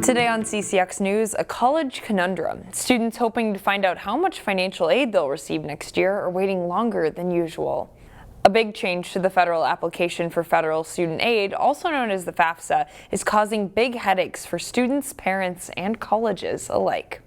Today on CCX News, a college conundrum. Students hoping to find out how much financial aid they'll receive next year are waiting longer than usual. A big change to the federal application for federal student aid, also known as the FAFSA, is causing big headaches for students, parents, and colleges alike.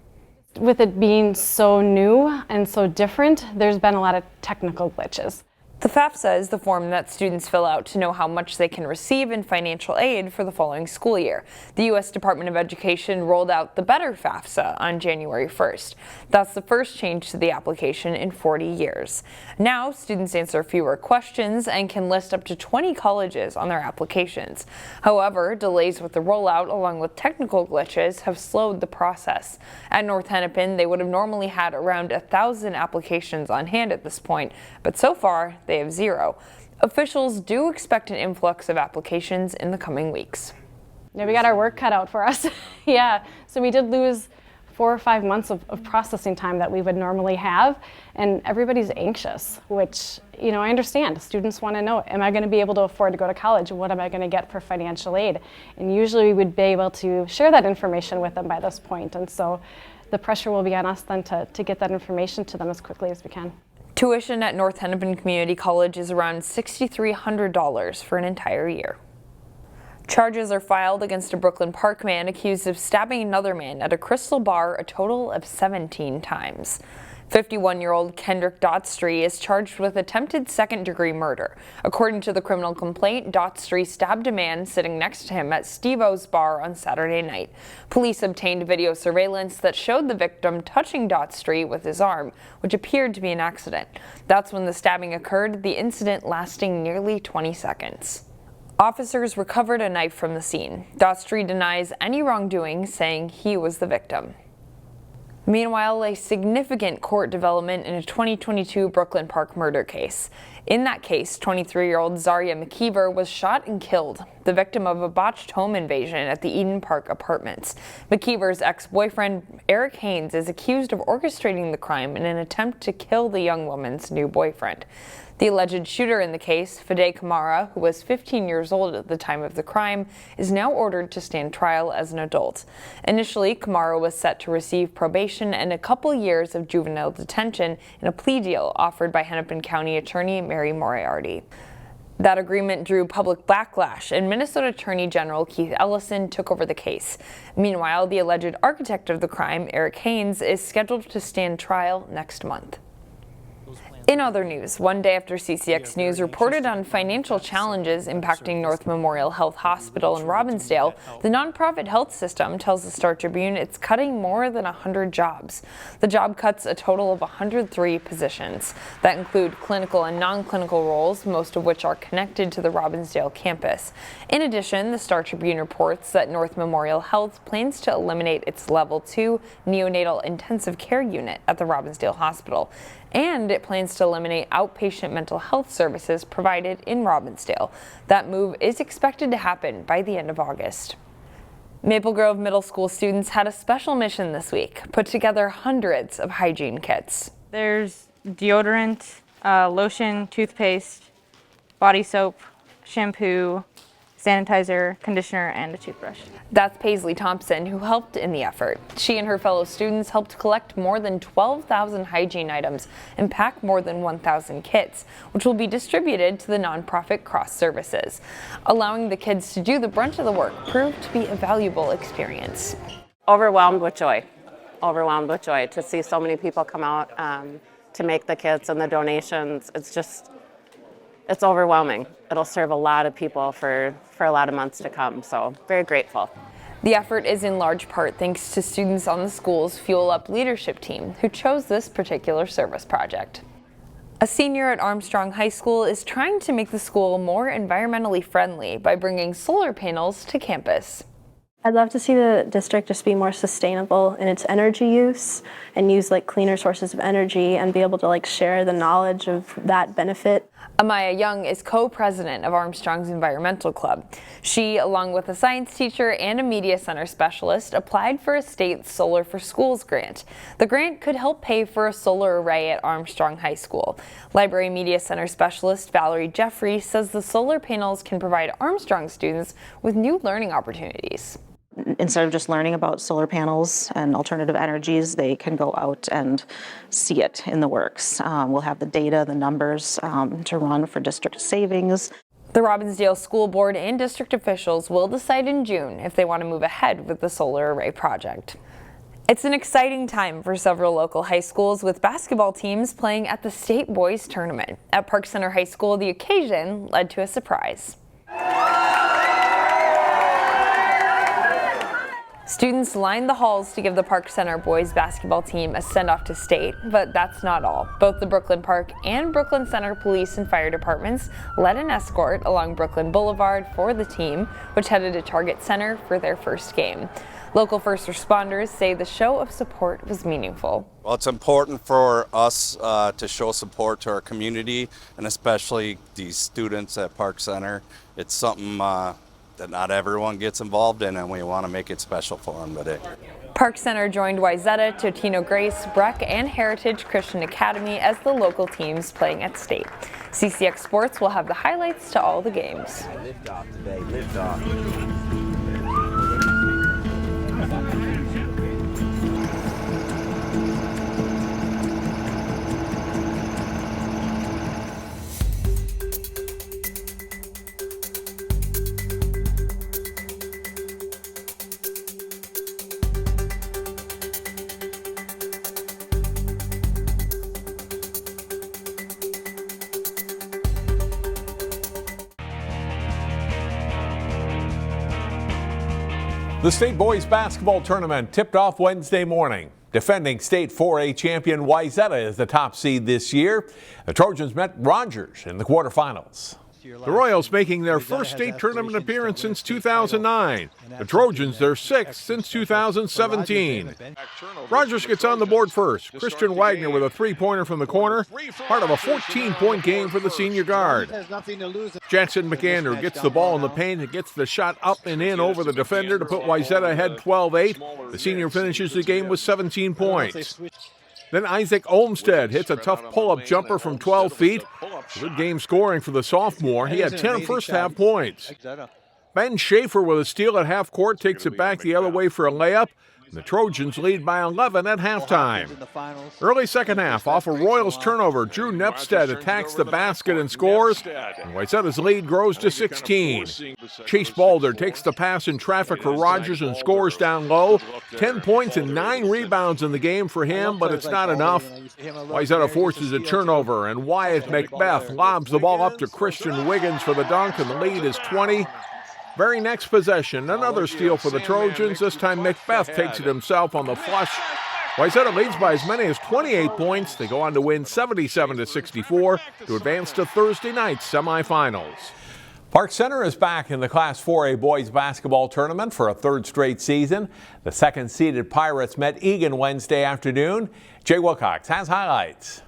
With it being so new and so different, there's been a lot of technical glitches. The FAFSA is the form that students fill out to know how much they can receive in financial aid for the following school year. The U.S. Department of Education rolled out the Better FAFSA on January 1st. That's the first change to the application in 40 years. Now, students answer fewer questions and can list up to 20 colleges on their applications. However, delays with the rollout along with technical glitches have slowed the process. At North Hennepin, they would have normally had around 1,000 applications on hand at this point, but so far, they have 0. Officials do expect an influx of applications in the coming weeks. Yeah, we got our work cut out for us. Yeah, so we did lose 4 or 5 months of processing time that we would normally have, and everybody's anxious, which, you know, I understand. Students want to know, am I going to be able to afford to go to college? What am I going to get for financial aid? And usually we would be able to share that information with them by this point, and so the pressure will be on us then to get that information to them as quickly as we can. Tuition at North Hennepin Community College is around $6,300 for an entire year. Charges are filed against a Brooklyn Park man accused of stabbing another man at a Crystal bar a total of 17 times. 51-year-old Kendrick Dotstree is charged with attempted second-degree murder. According to the criminal complaint, Dotstree stabbed a man sitting next to him at Steve-O's bar on Saturday night. Police obtained video surveillance that showed the victim touching Dotstree with his arm, which appeared to be an accident. That's when the stabbing occurred, the incident lasting nearly 20 seconds. Officers recovered a knife from the scene. Dotstree denies any wrongdoing, saying he was the victim. Meanwhile, a significant court development in a 2022 Brooklyn Park murder case. In that case, 23-year-old Zaria McKeever was shot and killed, the victim of a botched home invasion at the Eden Park apartments. McKeever's ex-boyfriend, Eric Haynes, is accused of orchestrating the crime in an attempt to kill the young woman's new boyfriend. The alleged shooter in the case, Fede Kamara, who was 15 years old at the time of the crime, is now ordered to stand trial as an adult. Initially, Kamara was set to receive probation and a couple years of juvenile detention in a plea deal offered by Hennepin County Attorney Mary Moriarty. That agreement drew public backlash, and Minnesota Attorney General Keith Ellison took over the case. Meanwhile, the alleged architect of the crime, Eric Haynes, is scheduled to stand trial next month. In other news, one day after CCX News reported on financial challenges impacting North Memorial Health Hospital in Robbinsdale, the nonprofit health system tells the Star Tribune it's cutting more than 100 jobs. The job cuts a total of 103 positions. That include clinical and non-clinical roles, most of which are connected to the Robbinsdale campus. In addition, the Star Tribune reports that North Memorial Health plans to eliminate its Level 2 neonatal intensive care unit at the Robbinsdale Hospital, and it plans to eliminate outpatient mental health services provided in Robbinsdale. That move is expected to happen by the end of August. Maple Grove Middle School students had a special mission this week, put together hundreds of hygiene kits. There's deodorant, lotion, toothpaste, body soap, shampoo, sanitizer, conditioner, and a toothbrush. That's Paisley Thompson, who helped in the effort. She and her fellow students helped collect more than 12,000 hygiene items and pack more than 1,000 kits, which will be distributed to the nonprofit Cross Services. Allowing the kids to do the brunt of the work proved to be a valuable experience. Overwhelmed with joy to see so many people come out to make the kits and the donations. It's overwhelming. It'll serve a lot of people for a lot of months to come, so very grateful. The effort is in large part thanks to students on the school's Fuel Up leadership team who chose this particular service project. A senior at Armstrong High School is trying to make the school more environmentally friendly by bringing solar panels to campus. I'd love to see the district just be more sustainable in its energy use and use like cleaner sources of energy and be able to like share the knowledge of that benefit. Amaya Young is co-president of Armstrong's Environmental Club. She, along with a science teacher and a media center specialist, applied for a state Solar for Schools grant. The grant could help pay for a solar array at Armstrong High School. Library Media Center specialist Valerie Jeffrey says the solar panels can provide Armstrong students with new learning opportunities. instead of just learning about solar panels and alternative energies, they can go out and see it in the works. We'll have the data, the numbers to run for district savings. The Robbinsdale School Board and district officials will decide in June if they want to move ahead with the solar array project. It's an exciting time for several local high schools with basketball teams playing at the state boys tournament. At Park Center High School, the occasion led to a surprise. Students lined the halls to give the Park Center boys basketball team a send-off to state, but that's not all. Both the Brooklyn Park and Brooklyn Center police and fire departments led an escort along Brooklyn Boulevard for the team, which headed to Target Center for their first game. Local first responders say the show of support was meaningful. Well, it's important for us to show support to our community, and especially these students at Park Center. It's something that not everyone gets involved in, and we want to make it special for them today. Park Center joined Wayzata, Totino-Grace, Breck, and Heritage Christian Academy as the local teams playing at state. CCX Sports will have the highlights to all the games. Lift off today, lift off. The state boys basketball tournament tipped off Wednesday morning. Defending state 4A champion Wayzata is the top seed this year. The Trojans met Rogers in the quarterfinals. The Royals making their first state tournament appearance since 2009. The Trojans their sixth since 2017. Rogers gets on the board first. Christian Wagner with a three-pointer from the corner, part of a 14-point game for the senior guard. Jackson McAndrew gets the ball in the paint and gets the shot up and in over the defender to put Wayzata ahead 12-8. The senior finishes the game with 17 points. Then Isaac Olmstead hits a tough pull-up jumper from 12 feet. Good game scoring for the sophomore. He had 10 first-half points. Ben Schaefer with a steal at half court takes it back the other way for a layup. The Trojans lead by 11 at halftime. Early second half, off a Royals turnover, Drew Nepstead attacks the basket and scores. And Wayzata's lead grows to 16. Chase Balder takes the pass in traffic for Rogers and scores down low. 10 points and 9 rebounds in the game for him, but it's not enough. Wayzata forces a turnover, and Wyatt Macbeth lobs the ball up to Christian Wiggins for the dunk, and the lead is 20. Very next possession, another steal for the Trojans. This time Macbeth takes it himself on the flush. Wayzata leads by as many as 28 points. They go on to win 77-64 to advance to Thursday night's semifinals. Park Center is back in the Class 4A boys basketball tournament for a third straight season. The second-seeded Pirates met Eagan Wednesday afternoon. Jay Wilcox has highlights.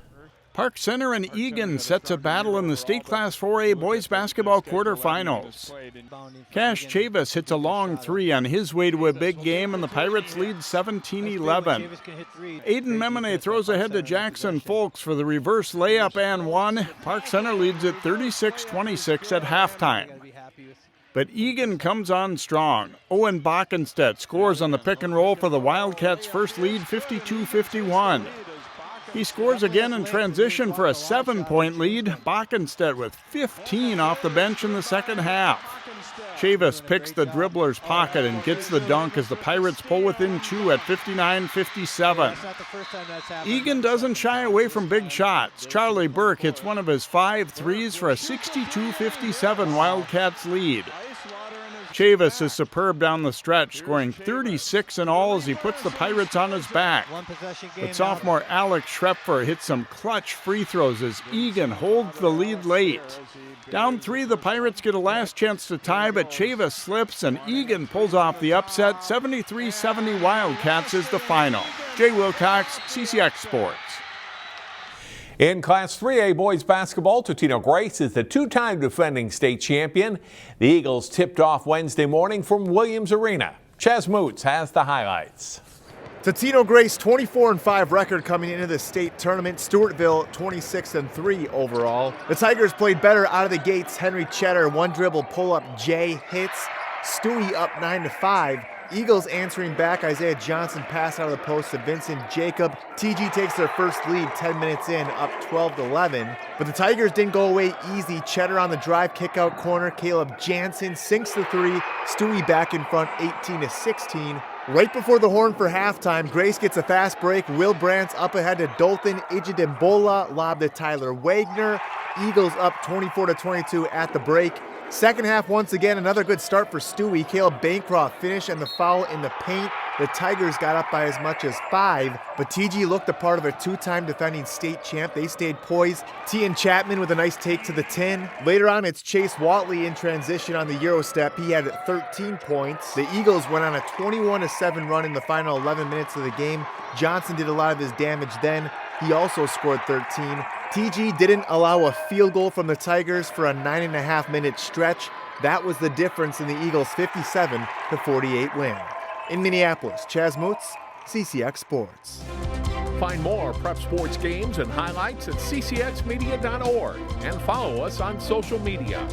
Park Center and Eagan sets a battle in the State Class 4A boys basketball quarterfinals. Cash Chavis hits a long three on his way to a big game, and the Pirates lead 17-11. Aiden Memone throws ahead to Jackson Folks for the reverse layup and one. Park Center leads at 36-26 at halftime. But Eagan comes on strong. Owen Bockenstedt scores on the pick and roll for the Wildcats' first lead, 52-51. He scores again in transition for a 7-point lead. Bockenstedt with 15 off the bench in the second half. Chavis picks the dribbler's pocket and gets the dunk as the Pirates pull within 2 at 59-57. Eagan doesn't shy away from big shots. Charlie Burke hits one of his 5 threes for a 62-57 Wildcats lead. Chavis is superb down the stretch, scoring 36 in all as he puts the Pirates on his back. But sophomore Alex Schrepfer hits some clutch free throws as Eagan holds the lead late. Down 3, the Pirates get a last chance to tie, but Chavis slips and Eagan pulls off the upset. 73-70 Wildcats is the final. Jay Wilcox, CCX Sports. In Class 3A boys basketball, Totino-Grace is the two-time defending state champion. The Eagles tipped off Wednesday morning from Williams Arena. Chaz Moots has the highlights. Totino-Grace 24-5 record coming into the state tournament. Stewartville 26-3 overall. The Tigers played better out of the gates. Henry Cheddar, one dribble pull-up, Jay hits. Stewie up 9-5. Eagles answering back. Isaiah Johnson passed out of the post to Vincent Jacob. TG takes their first lead 10 minutes in, up 12-11. But the Tigers didn't go away easy. Cheddar on the drive, kick-out corner. Caleb Jansen sinks the three. Stewie back in front, 18-16. Right before the horn for halftime, Grace gets a fast break. Will Brandt's up ahead to Dothan. Ijidembola lob to Tyler Wagner. Eagles up 24-22 at the break. Second half, once again, another good start for Stewie. Caleb Bancroft finished and the foul in the paint. The Tigers got up by as much as 5, but TG looked the part of a two-time defending state champ. They stayed poised. Tian Chapman with a nice take to the tin. Later on, it's Chase Watley in transition on the Euro step. He had 13 points. The Eagles went on a 21-7 run in the final 11 minutes of the game. Johnson did a lot of his damage then. He also scored 13. TG didn't allow a field goal from the Tigers for a 9.5-minute stretch. That was the difference in the Eagles' 57-48 win. In Minneapolis, Chaz Moots, CCX Sports. Find more prep sports games and highlights at ccxmedia.org and follow us on social media.